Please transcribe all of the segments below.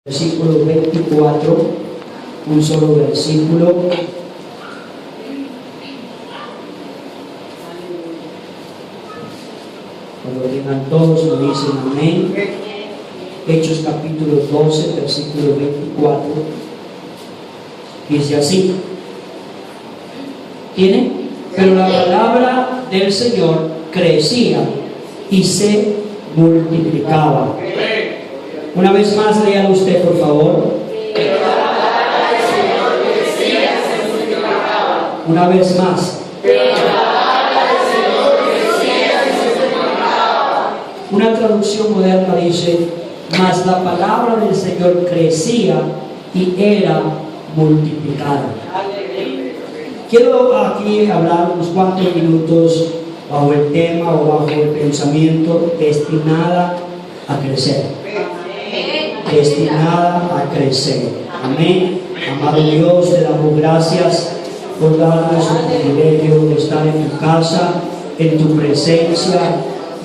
Versículo 24, un solo versículo. Cuando tengan todos me dicen amén. Hechos capítulo 12, versículo 24. Dice así. ¿Tiene? Pero la palabra del Señor crecía y se multiplicaba. Una vez más, léalo usted, por favor. Una vez más. Una traducción moderna dice: mas la palabra del Señor crecía y era multiplicada. Quiero aquí hablar unos cuantos minutos bajo el tema o bajo el pensamiento destinada a crecer. Destinada a crecer. Amén. Amado Dios, te damos gracias por darnos el privilegio de estar en tu casa, en tu presencia,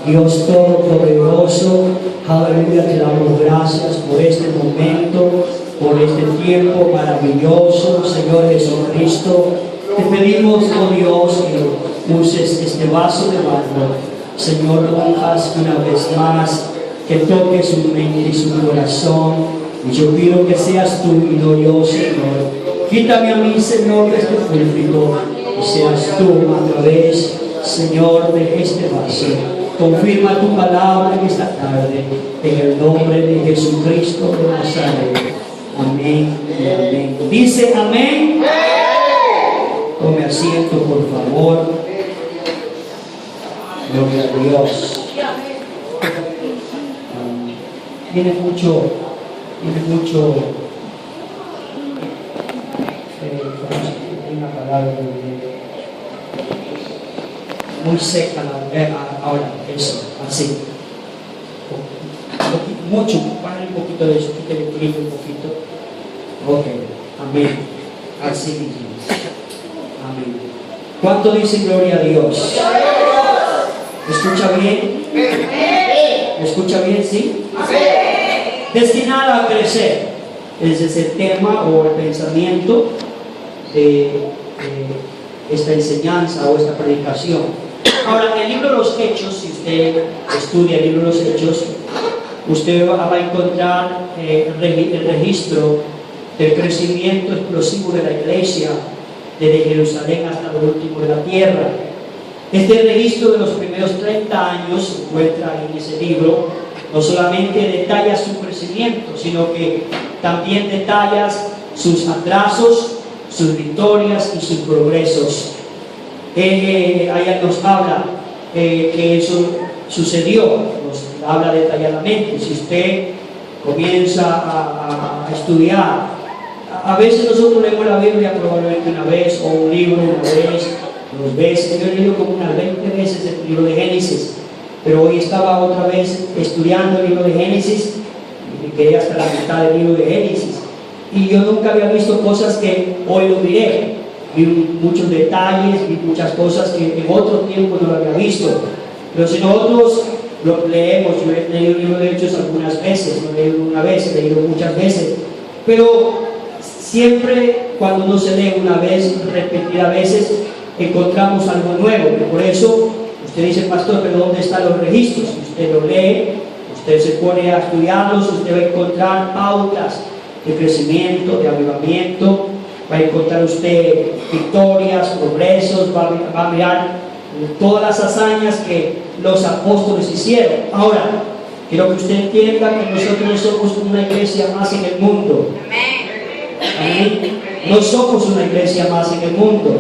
Dios Todopoderoso. Aleluya, te damos gracias por este momento, por este tiempo maravilloso, Señor Jesucristo. Te pedimos, oh Dios, que uses este vaso de barro, Señor, lo hagas una vez más, que toques su mente y su corazón. Y yo pido que seas tú y no yo, Señor. Quítame a mí, Señor, de este púlpito, y seas tú a través, Señor, de este vaso. Confirma tu palabra en esta tarde, en el nombre de Jesucristo de Nazaret. Amén y amén. Dice amén. Tome asiento, por favor. Gloria a Dios. Tiene mucho una palabra muy seca ahora, eso, así. Mucho, para un poquito de eso, que le equilibre un poquito. Ok, amén. Así mismo. Amén. ¿Cuánto dicen gloria a Dios? ¿Me escucha bien? ¿Me escucha bien? ¿Sí? Destinada a crecer. Ese es el tema o el pensamiento de esta enseñanza o esta predicación. Ahora, en el libro de los Hechos, si usted estudia el libro de los Hechos, usted va a encontrar el registro del crecimiento explosivo de la iglesia desde Jerusalén hasta lo último de la tierra. Este registro de los primeros 30 años se encuentra en ese libro. No solamente detalla su crecimiento, sino que también detalla sus atrasos, sus victorias y sus progresos. Allá nos habla que eso sucedió, nos habla detalladamente. Si usted comienza a estudiar, a veces nosotros leemos la Biblia probablemente una vez, o un libro una vez, 2 veces. Yo he leído como unas 20 veces el libro de Génesis, pero hoy estaba otra vez estudiando el libro de Génesis y quedé hasta la mitad del libro de Génesis, y yo nunca había visto cosas que hoy lo diré. Vi muchos detalles, vi muchas cosas que en otro tiempo no lo había visto. Pero si nosotros lo leemos, yo he leído el libro de Hechos algunas veces, no he leído una vez, he leído muchas veces, pero siempre cuando uno se lee una vez, repetidas veces, encontramos algo nuevo. Y por eso usted dice: pastor, pero ¿dónde están los registros? Si usted lo lee, usted se pone a estudiarlos, usted va a encontrar pautas de crecimiento, de avivamiento, va a encontrar usted victorias, progresos, va a mirar todas las hazañas que los apóstoles hicieron. Ahora, quiero que usted entienda que nosotros no somos una iglesia más en el mundo. Amén. No somos una iglesia más en el mundo.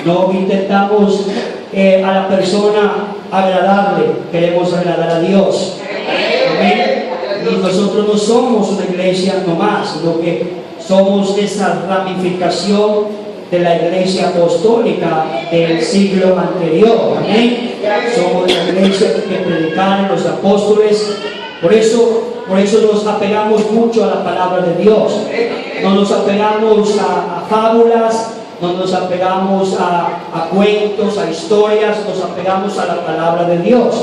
No intentamos a la persona agradarle, queremos agradar a Dios. Amén. Y nosotros no somos una iglesia nomás, sino que somos esa ramificación de la iglesia apostólica del siglo anterior. Amén. Somos la iglesia que predicaron los apóstoles. Por eso nos apegamos mucho a la palabra de Dios. No nos apegamos a fábulas, no nos apegamos a cuentos, a historias, nos apegamos a la palabra de Dios.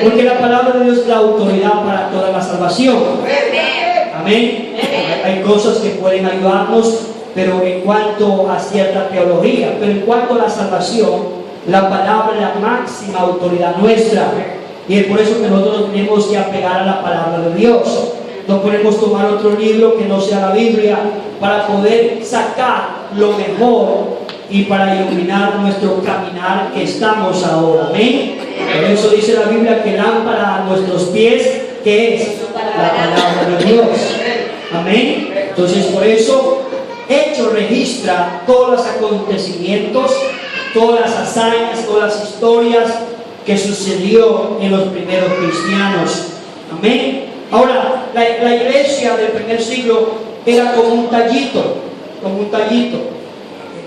Porque la palabra de Dios es la autoridad para toda la salvación. Amén. hay cosas que pueden ayudarnos, pero en cuanto a cierta teología, pero en cuanto a la salvación, la palabra es la máxima autoridad nuestra. Y es por eso que nosotros tenemos que apegar a la palabra de Dios. No podemos tomar otro libro que no sea la Biblia para poder sacar lo mejor y para iluminar nuestro caminar que estamos ahora. Amén. Por eso dice la Biblia que lámpara a nuestros pies, que es la palabra de Dios. Amén. Entonces, por eso Hechos registra todos los acontecimientos, todas las hazañas, todas las historias que sucedió en los primeros cristianos. Amén. Ahora, la iglesia del primer siglo era como un tallito,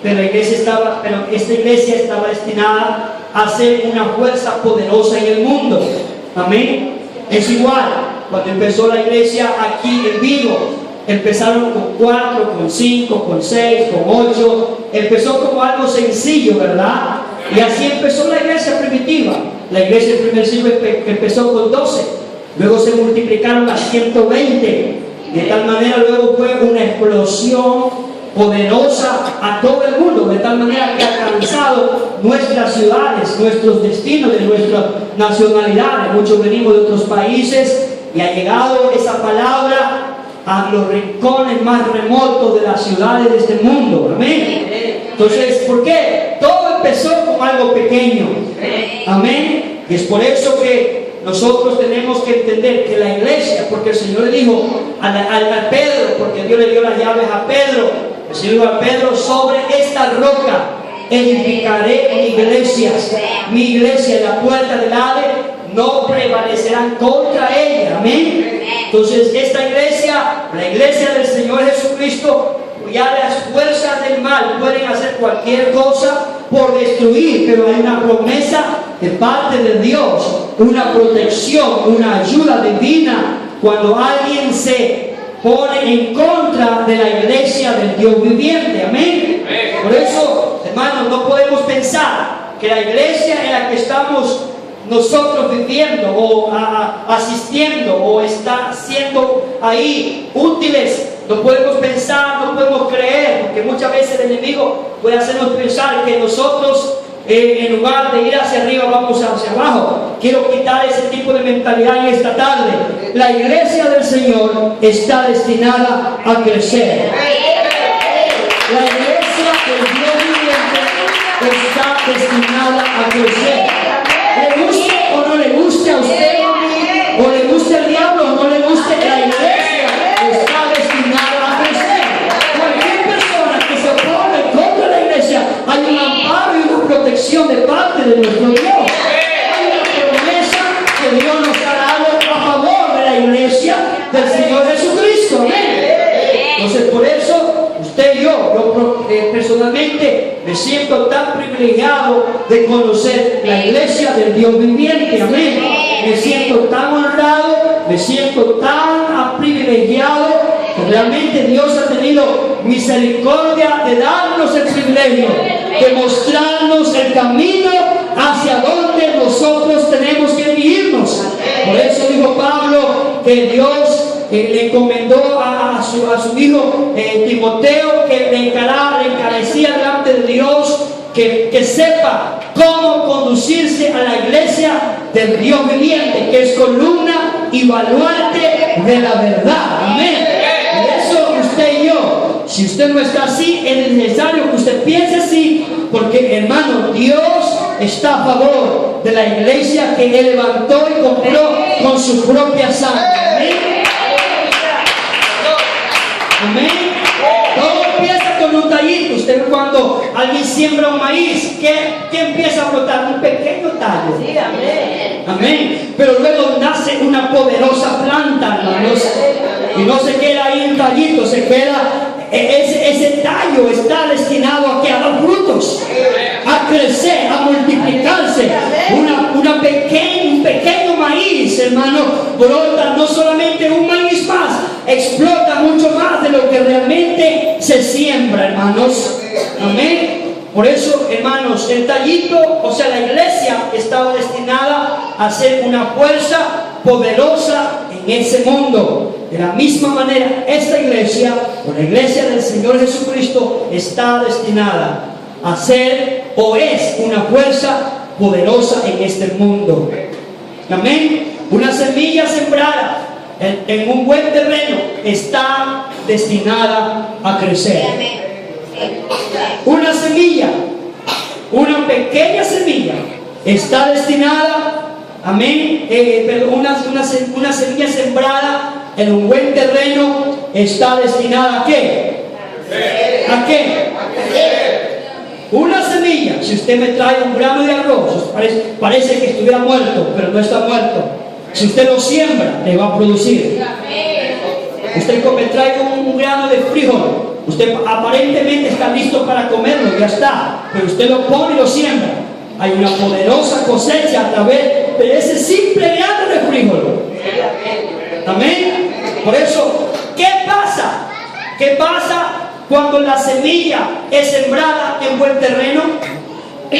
pero esta iglesia estaba destinada a ser una fuerza poderosa en el mundo. Amén. Es igual, cuando empezó la iglesia aquí en Vigo, empezaron con 4, con 5, con 6, con 8, empezó como algo sencillo, ¿verdad? Y así empezó la iglesia primitiva. La iglesia del primer siglo empezó con 12, luego se multiplicaron a 120, de tal manera luego fue una explosión poderosa a todo el mundo, de tal manera que ha alcanzado nuestras ciudades, nuestros destinos, de nuestras nacionalidades. Muchos venimos de otros países y ha llegado esa palabra a los rincones más remotos de las ciudades de este mundo. Amén. Entonces, ¿por qué? Todo empezó como algo pequeño. Amén. Y es por eso que nosotros tenemos que entender que la iglesia, porque el Señor le dijo a Pedro, porque Dios le dio las llaves a Pedro, el Señor dijo a Pedro: sobre esta roca edificaré mi iglesia, y la puerta del Hades no prevalecerán contra ella. Amén. Entonces, esta iglesia, la iglesia del Señor Jesucristo, ya las fuerzas del mal pueden hacer cualquier cosa por destruir, pero hay una promesa de parte de Dios, una protección, una ayuda divina cuando alguien se pone en contra de la iglesia del Dios viviente. Amén. Por eso, hermanos, no podemos pensar que la iglesia en la que estamos nosotros viviendo o asistiendo o está siendo ahí útiles, no podemos pensar, no podemos creer, porque muchas veces el enemigo puede hacernos pensar que nosotros en lugar de ir hacia arriba vamos hacia abajo. Quiero quitar ese tipo de mentalidad en esta tarde. La iglesia del Señor está destinada a crecer. La iglesia del Dios viviente está destinada a crecer. Le guste o no le guste a usted, o le guste al diablo o no le guste, la iglesia está destinada a crecer. Cualquier persona que se opone contra la iglesia, hay un amparo y una protección de parte de nuestro Dios. Hay una promesa que Dios nos ha dado a favor de la iglesia del Señor Jesucristo. Amén. Entonces, por eso usted y yo personalmente me siento tan privilegiado de conocer la iglesia del Dios viviente. Amén. Me siento tan honrado, me siento tan privilegiado que realmente Dios ha tenido misericordia de darnos el privilegio de mostrarnos el camino hacia donde nosotros tenemos que dirigirnos. Por eso dijo Pablo que Dios le encomendó a su hijo Timoteo, que le encarecía delante de Dios, que sepa cómo conducirse a la iglesia del Dios viviente, que es columna y baluarte de la verdad. Amén. Y eso usted y yo, si usted no está así, es necesario que usted piense así, porque, hermano, Dios está a favor de la iglesia que Él levantó y compró con su propia sangre. Amén. Amén. Todo empieza con un tallito. Usted, cuando alguien siembra un maíz, ¿qué empieza a brotar? Un pequeño tallo. Sí, amén. Amén. Pero luego nace una poderosa planta, hermanos. Y no se queda ahí un tallito, se queda. Ese tallo está destinado a dar frutos, a crecer, a multiplicarse. Un pequeño maíz, hermano, brota no solamente un maíz más, explota mucho más de lo que realmente se siembra, hermanos. Amén. Por eso, hermanos, el tallito, o sea, la iglesia estaba destinada a ser una fuerza poderosa en en ese mundo. De la misma manera, esta iglesia, o la iglesia del Señor Jesucristo, está destinada a ser o es una fuerza poderosa en este mundo. Amén. Una semilla sembrada en un buen terreno está destinada a crecer. Una semilla, una pequeña semilla, está destinada, amén, una semilla sembrada en un buen terreno está destinada ¿a qué? ¿A qué? Una semilla, si usted me trae un grano de arroz, parece que estuviera muerto, pero no está muerto. Si usted lo siembra, le va a producir. Usted me trae un grano de frijol, usted aparentemente está listo para comerlo, ya está, pero usted lo pone y lo siembra. Hay una poderosa cosecha a través de ese simple grano de frijol. Amén. Por eso, ¿qué pasa? ¿Qué pasa cuando la semilla es sembrada en buen terreno?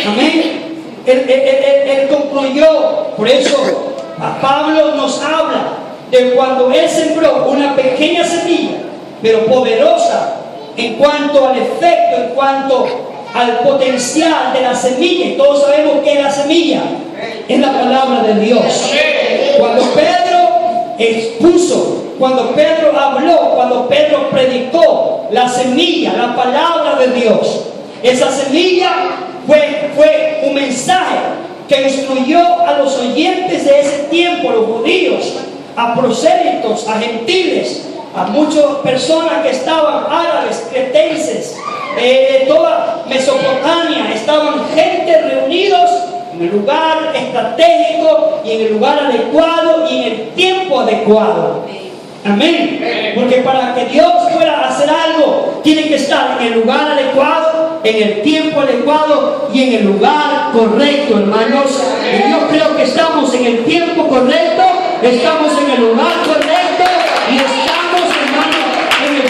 Amén. Él concluyó, por eso Pablo nos habla de cuando él sembró una pequeña semilla, pero poderosa en cuanto al efecto, en cuanto al potencial de la semilla. Y todos sabemos que la semilla es la palabra de Dios. Cuando Pedro expuso, cuando Pedro habló, cuando Pedro predicó la semilla, la palabra de Dios, esa semilla fue un mensaje que instruyó a los oyentes de ese tiempo, los judíos, a prosélitos, a gentiles, a muchas personas que estaban árabes, cretenses, de toda Mesopotamia. Estaban gente reunidos en el lugar estratégico y en el lugar adecuado y en el tiempo adecuado. Amén. Porque para que Dios pueda hacer algo, tiene que estar en el lugar adecuado, en el tiempo adecuado y en el lugar correcto, hermanos. Y yo creo que estamos en el tiempo correcto, estamos en el lugar correcto y estamos, hermanos, en el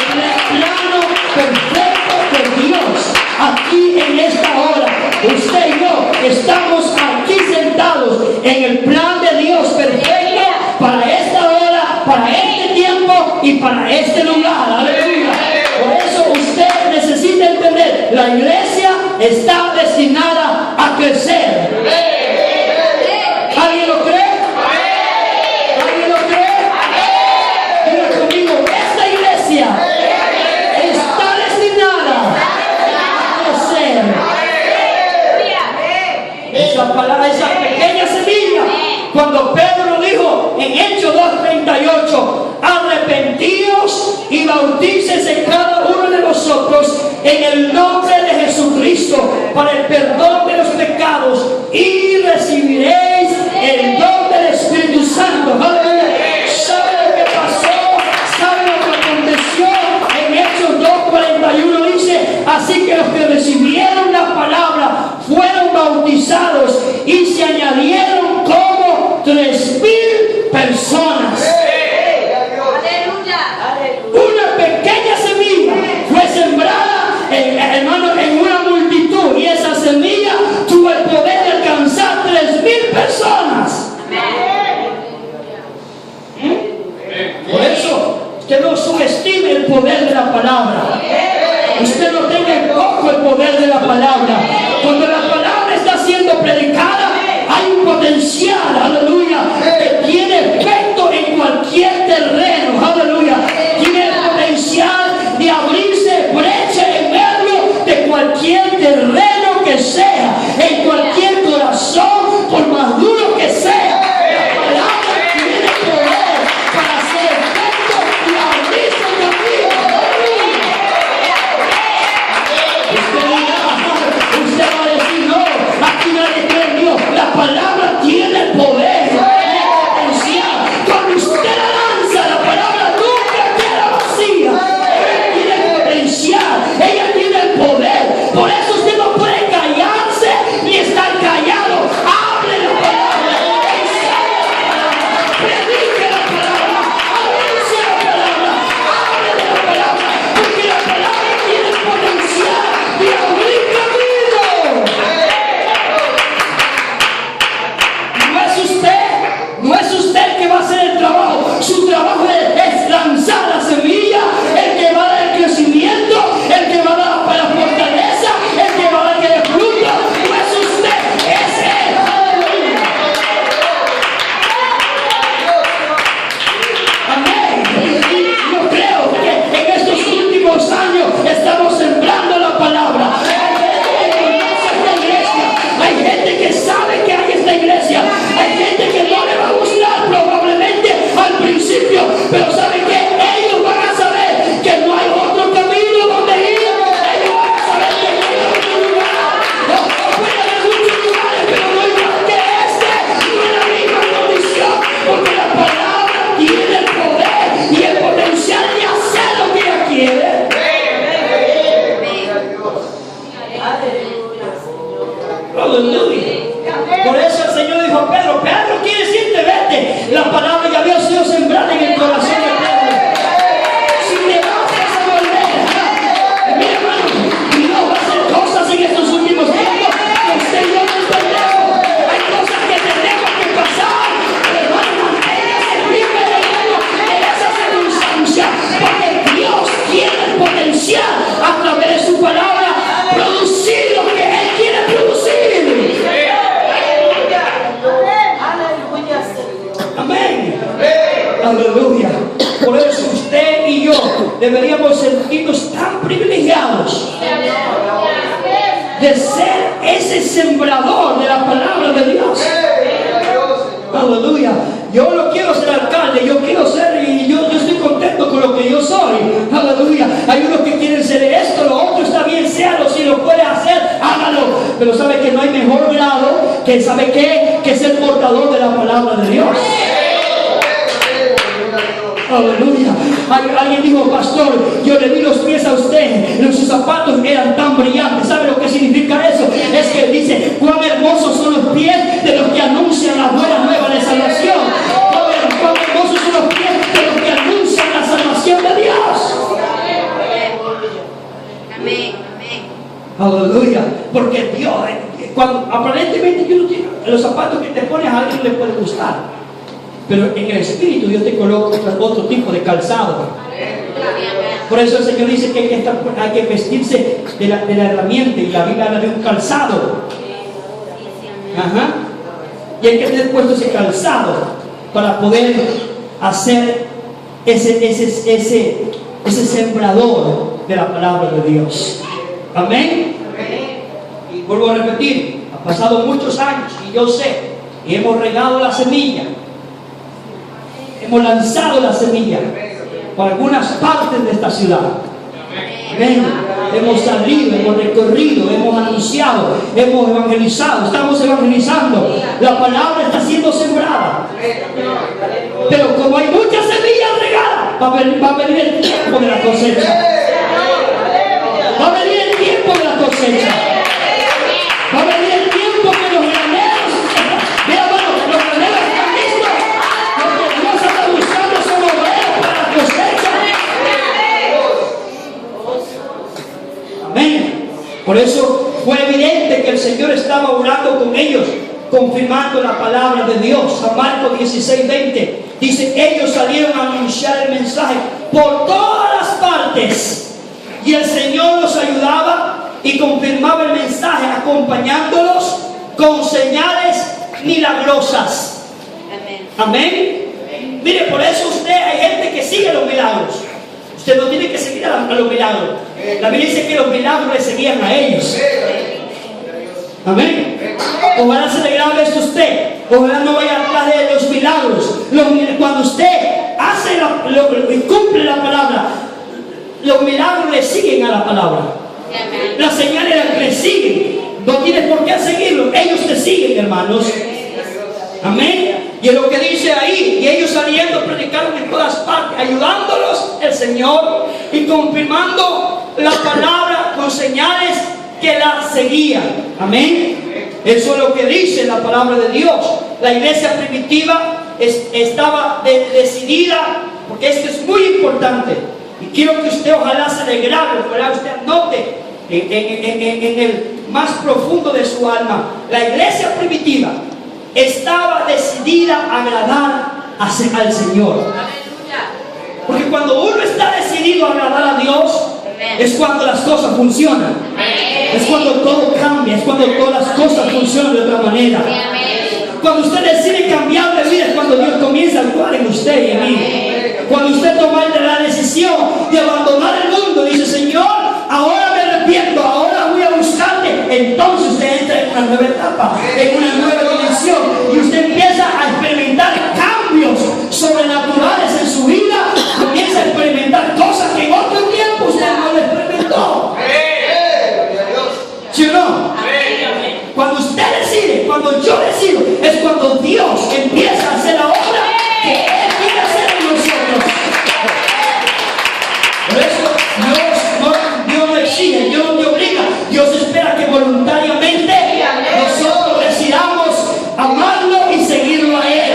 plano perfecto de Dios. Aquí en esta hora, usted y yo estamos aquí sentados en el plan de Dios perfecto para esta hora, para este tiempo y para este lugar. Aleluya. Por eso usted necesita entender, la iglesia está destinada a crecer. ¿Alguien lo cree? ¿Alguien lo cree? Diga conmigo, esta iglesia está destinada a crecer. Esa palabra, esa pequeña semilla, cuando Pedro dijo en Hechos 2:38, arrepentíos y bautícese cada uno de vosotros en el nombre de Jesucristo para el perdón de los pecados y recibiréis el don del Espíritu Santo. ¿Sabe lo que pasó? ¿Sabe lo que aconteció? En Hechos 2:41 dice, así que los que recibieron la palabra fueron bautizados y se añadieron como 3,000 personas. Una pequeña semilla fue sembrada, hermano, en una multitud, y esa semilla tuvo el poder de alcanzar 3,000 personas. Por eso, usted no subestime el poder de la palabra. Usted no tenga en poco el poder de la palabra. Cuando la palabra está siendo predicada, hay un potencial, aleluya, que tiene efecto en cualquier terreno, aleluya. Tiene el potencial de abrirse brecha en medio de cualquier terreno que sea, en cualquier corazón, por más duro que sea. La palabra tiene poder para hacer efecto y abrirse conmigo. Usted deberíamos sentirnos tan privilegiados de ser ese sembrador de la palabra de Dios. Aleluya. Yo no quiero ser alcalde, yo quiero ser, y yo estoy contento con lo que yo soy. Aleluya. Hay unos que quieren ser esto, lo otro, está bien, séalo. Si lo puede hacer, hágalo. Pero sabe que no hay mejor grado que, ¿sabe qué? Que ser portador de la palabra de Dios. Aleluya. Alguien dijo, pastor, yo le vi los pies a usted, sus zapatos eran tan brillantes. ¿Sabe lo que significa eso? Es que dice, cuán hermosos son los pies de los que anuncian la buena nueva de salvación. Cuán hermosos son los pies de los que anuncian la salvación de Dios. Amén. Aleluya. Porque Dios, cuando aparentemente los zapatos que te pones a alguien no le puede gustar. Pero en el espíritu Dios te coloca otro tipo de calzado. Por eso el Señor dice que hay que vestirse de la herramienta, y la Biblia habla de un calzado. Ajá. Y hay que tener puesto ese calzado para poder hacer ese sembrador de la palabra de Dios. Amén. Y vuelvo a repetir, ha pasado muchos años y yo sé, y hemos regado la semilla. Hemos lanzado la semilla por algunas partes de esta ciudad. Amén. Hemos salido, hemos recorrido, hemos anunciado, hemos evangelizado, estamos evangelizando. La palabra está siendo sembrada. Pero como hay muchas semillas regadas, va a venir el tiempo de la cosecha. Va a venir el tiempo de la cosecha. Va a venir el tiempo que los graneros, mira, bueno, los graneros están listos. Lo que Dios está buscando son obreros para la cosecha. Amén. Por eso fue evidente que el Señor estaba orando con ellos, confirmando la palabra de Dios. San Marcos 16:20 dice, ellos salieron a anunciar el mensaje por todas las partes, y el Señor los ayudaba y confirmaba el mensaje, acompañándolos con señales milagrosas. Amén. Mire, por eso hay gente que sigue los milagros. Usted no tiene que seguir a los milagros. La Biblia dice que los milagros le seguían a ellos. Amén. Ojalá se le grabe esto a usted. Ojalá no vaya atrás de los milagros. Cuando usted hace y cumple la palabra, los milagros le siguen a la palabra. Las señales le siguen. No tienes por qué seguirlo. Ellos te siguen, hermanos. Amén. Y es lo que dice ahí. Y ellos saliendo predicaron en todas partes, ayudándolos el Señor y confirmando la palabra con señales que la seguían. Amén. Eso es lo que dice la palabra de Dios. La iglesia primitiva estaba decidida, porque esto es muy importante. Y quiero que usted ojalá se le grabe, ojalá usted anote en el más profundo de su alma. La iglesia primitiva estaba decidida a agradar al Señor. Porque cuando uno está decidido a agradar a Dios, es cuando las cosas funcionan. Es cuando todo cambia, es cuando todas las cosas funcionan de otra manera. Cuando usted decide cambiar de vida, es cuando Dios comienza a actuar en usted y en mí. Cuando usted toma la decisión de abandonar el mundo, dice, Señor, ahora me arrepiento, ahora voy a buscarte. Entonces usted entra en una nueva etapa, en una nueva dimensión, y usted empieza a experimentar cambios sobrenaturales en su vida. Comienza a experimentar cosas que en otro tiempo usted no lo experimentó. ¿Sí o no? Cuando usted decide, cuando yo decido, es cuando Dios empieza a hacer la obra que Él quiere hacer en nosotros. Por eso Dios no exige, Dios no te obliga. Dios espera que voluntariamente nosotros decidamos amarlo y seguirlo a Él.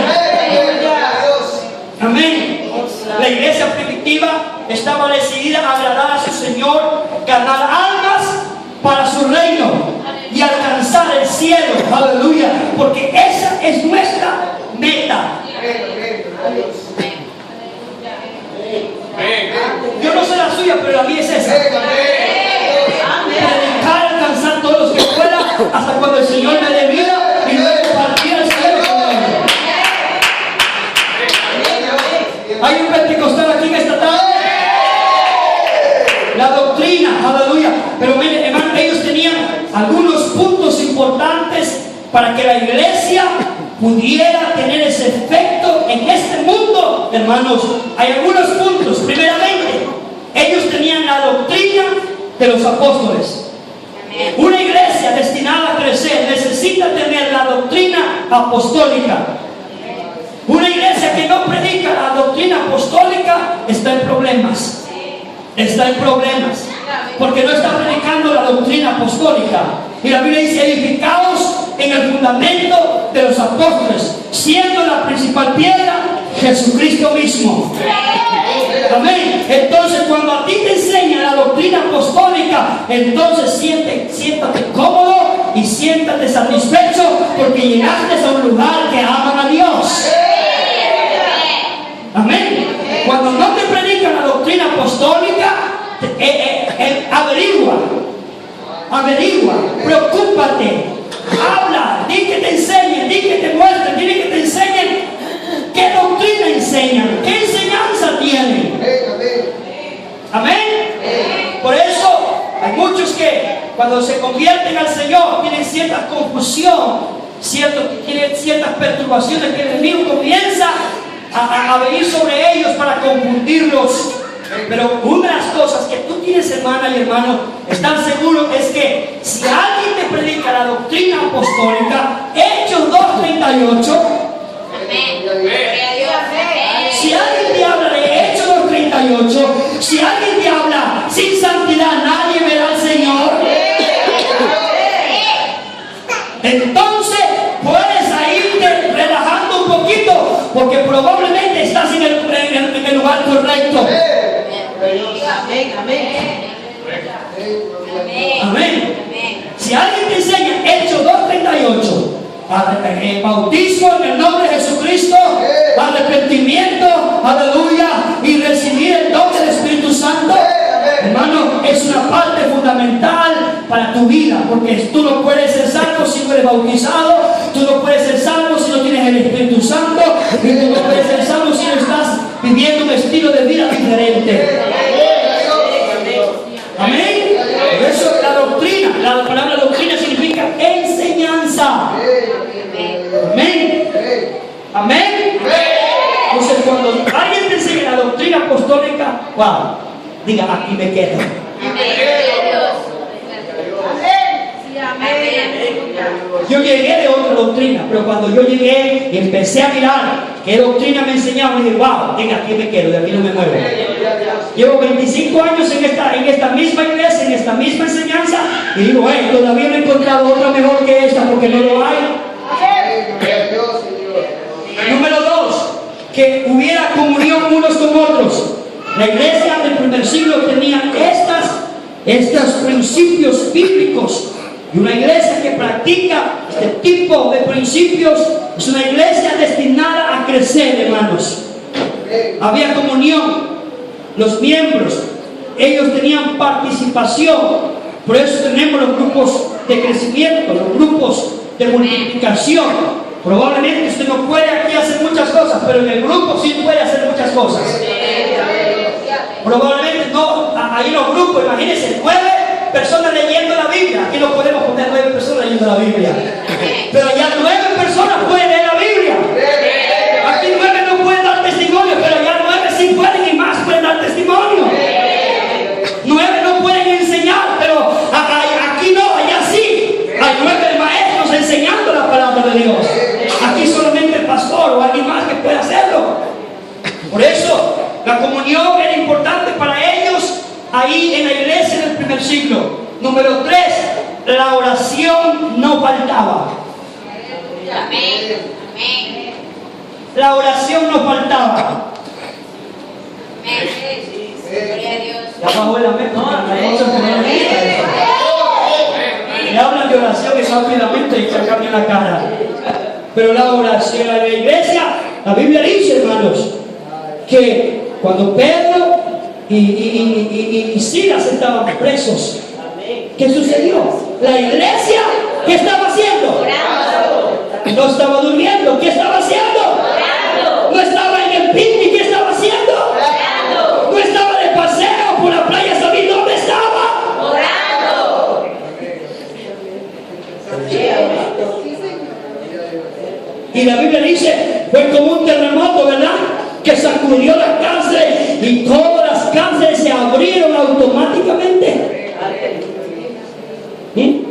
Amén. La iglesia primitiva estaba decidida a agradar a su Señor, ganar almas para su reino y alcanzar el cielo. Aleluya. Porque esa es nuestra meta. Yo no sé la suya, pero la mía es esa. Predicar, alcanzar todos los que pueda, hasta cuando el Señor me dé vida, y luego partir al cielo con Él. Hay un pentecostal aquí en esta tarde. la doctrina, aleluya. Pero miren, hermano, ellos tenían algunos puntos importantes para que la iglesia pudiera tener ese efecto en este mundo, hermanos. Hay algunos puntos. Primeramente, ellos tenían la doctrina de los apóstoles. Una iglesia destinada a crecer necesita tener la doctrina apostólica. Una iglesia que no predica la doctrina apostólica está en problemas. Está en problemas. Porque no está predicando la doctrina apostólica. Y la Biblia dice: edificados en el fundamento de los apóstoles, siendo la principal piedra Jesucristo mismo. Amén. Entonces, cuando a ti te enseña la doctrina apostólica, entonces siéntate cómodo y siéntate satisfecho, porque llegaste a un lugar que aman a Dios. Amén. Cuando no te predican la doctrina apostólica, averigua, preocúpate, habla, di que te enseñen, di que te muestren, di que te enseñen qué doctrina enseñan, qué enseñanza tienen. Amén. Por eso hay muchos que cuando se convierten al Señor tienen cierta confusión, tienen ciertas perturbaciones que el enemigo comienza a venir sobre ellos para confundirlos. Pero una de las cosas que tú tienes, hermana y hermano, estar seguro es que si alguien te predica la doctrina apostólica, Hechos 2:38, si alguien te habla de Hechos 2:38, si alguien te habla sin santidad, nadie verá al Señor. Entonces puedes irte relajando un poquito, porque probablemente estás en el lugar correcto. Amén. Si alguien te enseña Hechos 2:38, bautismo en el nombre de Jesucristo, arrepentimiento, aleluya, y recibir el don del Espíritu Santo, hermano, es una parte fundamental para tu vida, porque tú no puedes ser salvo si no eres bautizado, tú no puedes ser salvo si no tienes el Espíritu Santo, y tú no puedes ser salvo si no estás viviendo un estilo de vida diferente. Amén. Por eso la doctrina, la palabra doctrina significa enseñanza. Amén. Amén. Entonces, cuando alguien te enseña la doctrina apostólica, wow, diga: aquí me quedo. Yo llegué de otra doctrina, pero cuando yo llegué y empecé a mirar qué doctrina me enseñaban, dije: wow, diga, aquí me quedo, de aquí no me muevo. Llevo 25 años en esta misma iglesia, en esta misma enseñanza, y digo: todavía no he encontrado otra mejor que esta, porque no lo hay. Número 2, que hubiera comunión unos con otros. La iglesia del primer siglo tenía estos principios bíblicos. Y una iglesia que practica este tipo de principios es una iglesia destinada a crecer, hermanos. Había comunión. Los miembros, ellos tenían participación. Por eso tenemos los grupos de crecimiento, los grupos de multiplicación. Probablemente usted no puede aquí hacer muchas cosas, pero en el grupo sí puede hacer muchas cosas. Probablemente no, ahí los grupos, imagínense, 9 personas leyendo la Biblia. Aquí no podemos poner 9 personas leyendo la Biblia, pero ya 9 personas pueden leer la Biblia. Aquí 9 no pueden dar testimonio, pero ya 9 sí pueden, y más pueden dar testimonio. 9 no pueden enseñar, pero aquí no, allá sí. Hay 9 maestros enseñando la palabra de Dios. Aquí solamente el pastor o alguien más que puede hacerlo. Por eso la comunión era importante para ellos ahí en la iglesia del primer siglo. Número 3, la oración no faltaba. La oración no faltaba. Ya bajó el amén. Le hablan de oración y rápidamente y se cambia la cara. Pero la oración, la iglesia, la Biblia dice, hermanos, que cuando Pedro y Silas estaban presos, ¿qué sucedió? La iglesia, ¿qué estaba haciendo? No estaba durmiendo. ¿Qué estaba haciendo? No estaba en el picnic. ¿Qué estaba haciendo? No estaba de paseo por la playa. ¿Sabéis dónde automáticamente. ¿Sí?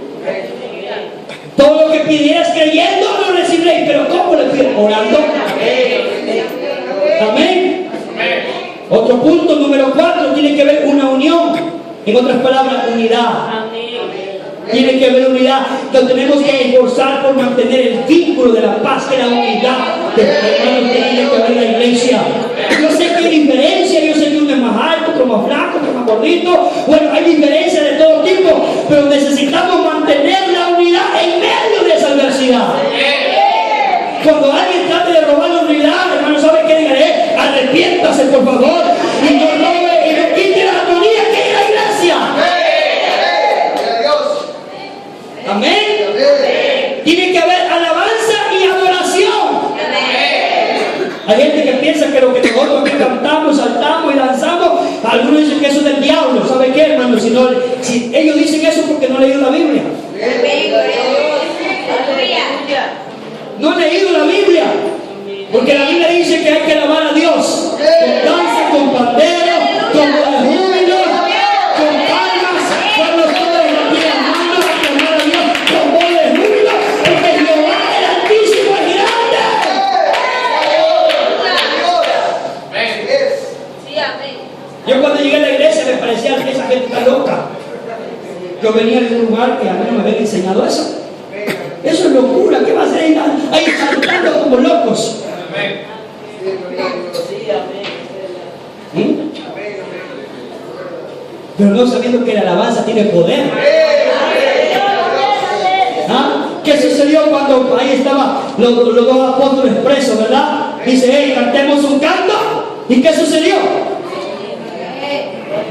Todo lo que pidieras creyendo lo recibiréis. Pero ¿cómo lo pides? Orando. Amén. Otro punto, número 4, tiene que ver una unión. En otras palabras, unidad. Tiene que haber unidad. Entonces tenemos que esforzar por mantener el vínculo de la paz, de la unidad de hermanos que tiene que haber en la iglesia. Yo sé que hay diferencia, yo sé que uno es más alto, otro más flaco, otro más gordito. Bueno, hay diferencias de todo tipo, pero necesitamos mantener la unidad en medio de esa adversidad. Cuando alguien trate de robar la unidad, hermano, ¿sabe qué digaré? Arrepiéntase, por favor, y no robe y no quite la armonía que hay en la iglesia. Amén. Tiene que haber alabanza y adoración. Hay gente que piensa que lo que nosotros aquí cantamos, saltamos y danzamos, algunos dicen que eso es del diablo. ¿Sabe qué, hermano? Si ellos dicen eso porque no han leído la Biblia. No han leído la Biblia. Porque la Biblia dice que hay que alabar a Dios con danza, con pandero, con júbilo, con palmas, con los dedos de la tierra, hermano, a clamar a Dios con voz de júbilo, porque Jehová el Altísimo es grande. Yo cuando llegué a la iglesia me parecía que esa gente está loca. Yo venía de un lugar que a mí no me habían enseñado eso. Eso es locura. ¿Qué va a hacer ahí saltando como locos? ¿Sí? Pero no sabiendo que la alabanza tiene poder. ¿Ah? ¿Qué sucedió cuando ahí estaban los dos apóstoles presos, verdad? Dice, hey, cantemos un canto. ¿Y qué sucedió?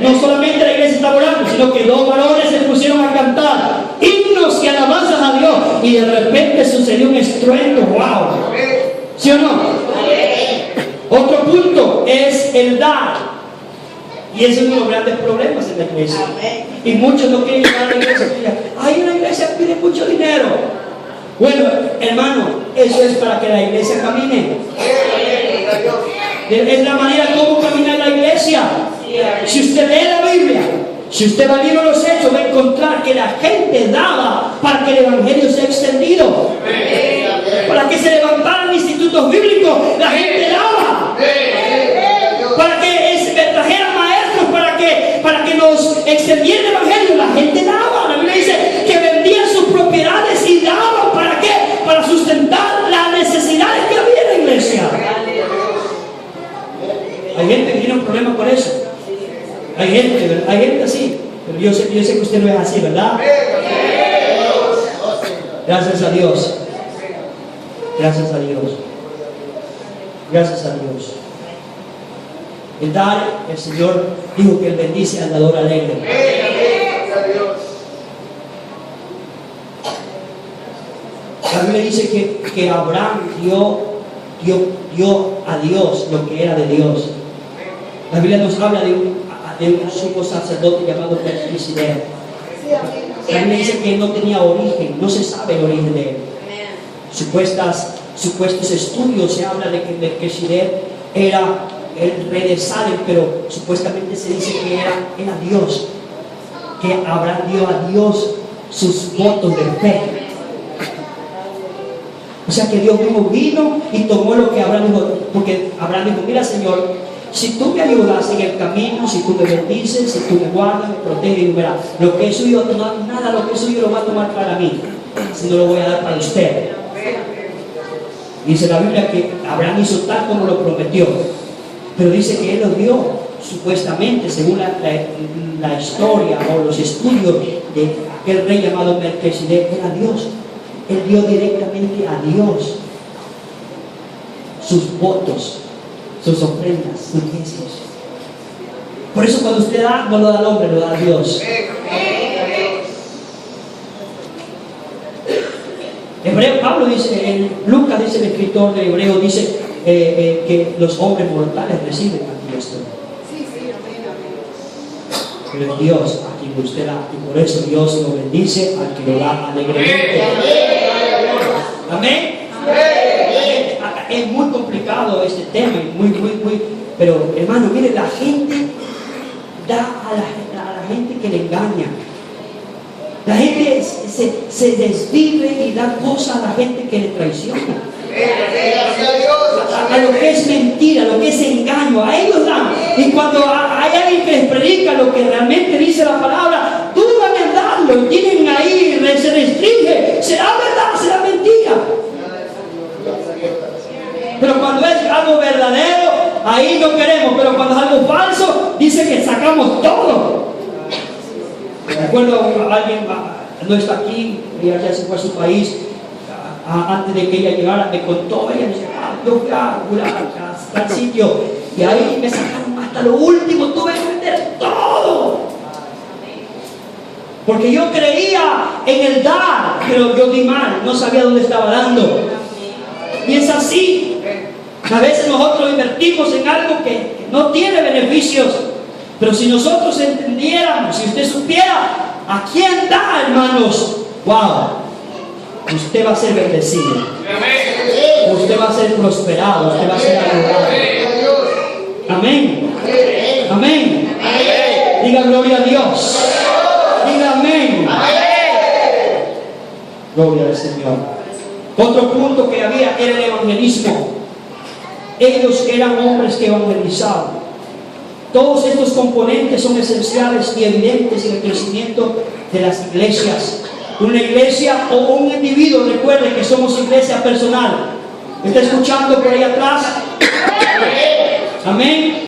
No solamente la iglesia estaba orando, sino que dos varones se pusieron a cantar himnos y alabanzas a Dios, y de repente sucedió un estruendo. ¡Wow! ¿Sí o no? Otro punto es el dar, y ese es uno de los grandes problemas en la iglesia. Y muchos no quieren llegar a la iglesia. Hay una iglesia que pide mucho dinero. Bueno, hermano, eso es para que la iglesia camine. Es la manera como camina la iglesia. Si usted lee la Biblia, si usted va a leer los hechos, va a encontrar que la gente daba para que el evangelio sea extendido, para que se levantaran institutos bíblicos. La gente daba para que trajeran maestros, para que nos extendiera el evangelio. La gente daba. La Biblia dice que vendían sus propiedades y daban. ¿Para qué? Para sustentar las necesidades que había en la iglesia. Hay gente que tiene un problema con eso. Hay gente así, pero yo sé que usted no es así, ¿verdad? Gracias a Dios. Gracias a Dios. Gracias a Dios. El dar, el Señor dijo que Él bendice al dador alegre. La Biblia dice que Abraham dio a Dios lo que era de Dios. La Biblia nos habla de un sumo sacerdote llamado Melquisedec. La Biblia dice que él no tenía origen, no se sabe el origen de él. Supuestos estudios se habla de que Melquisedec era el rey de Salem, pero supuestamente se dice que era Dios, que Abraham dio a Dios sus votos de fe. O sea que Dios mismo vino y tomó lo que Abraham dijo, porque Abraham dijo, mira, Señor, si tú me ayudas en el camino, si tú me bendices, si tú me guardas, me proteges, y verás, lo que es suyo, nada lo que es suyo lo va a tomar para mí, sino lo voy a dar para usted. Dice la Biblia que Abraham hizo tal como lo prometió, pero dice que él lo dio, supuestamente, según la historia o los estudios de aquel rey llamado Melquisedec, era Dios. Él dio directamente a Dios sus votos, sus ofrendas, sus diezmos. Por eso cuando usted da, no lo da al hombre, lo da a Dios. Pablo dice, Lucas dice, el escritor de Hebreo, dice que los hombres mortales reciben aquí esto. Pero es Dios a quien usted da, y por eso Dios lo bendice al que lo da alegremente. Amén. Es muy complicado este tema, pero hermano, mire, la gente da a la gente que le engaña. La gente se desvive y da cosas a la gente que le traiciona. A lo que es mentira, a lo que es engaño, a ellos dan. Y cuando hay alguien que les predica lo que realmente dice la palabra, dudan en darlo y tienen ahí, se restringe. ¿Será verdad? ¿Será mentira? Pero cuando es algo verdadero, ahí no queremos. Pero cuando es algo falso, dice que sacamos todo. Recuerdo a alguien, no está aquí, ella ya se fue a su país. Antes de que ella llegara, me contó, ella decía, yo fui a tal sitio, y ahí me sacaron hasta lo último, tuve que vender todo. Porque yo creía en el dar, pero yo di mal, no sabía dónde estaba dando. Y es así. A veces nosotros invertimos en algo que no tiene beneficios, pero si nosotros entendiéramos, si usted supiera a quién da, hermanos, wow, usted va a ser bendecido, usted va a ser prosperado, usted va a ser ayudado. Amén. Amén. Diga gloria a Dios. Diga amén. Gloria al Señor. Otro punto que había era el evangelismo. Ellos eran hombres que evangelizaban. Todos estos componentes son esenciales y evidentes en el crecimiento de las iglesias. Una iglesia o un individuo, recuerde que somos iglesia personal. ¿Me está escuchando por ahí atrás? Amén.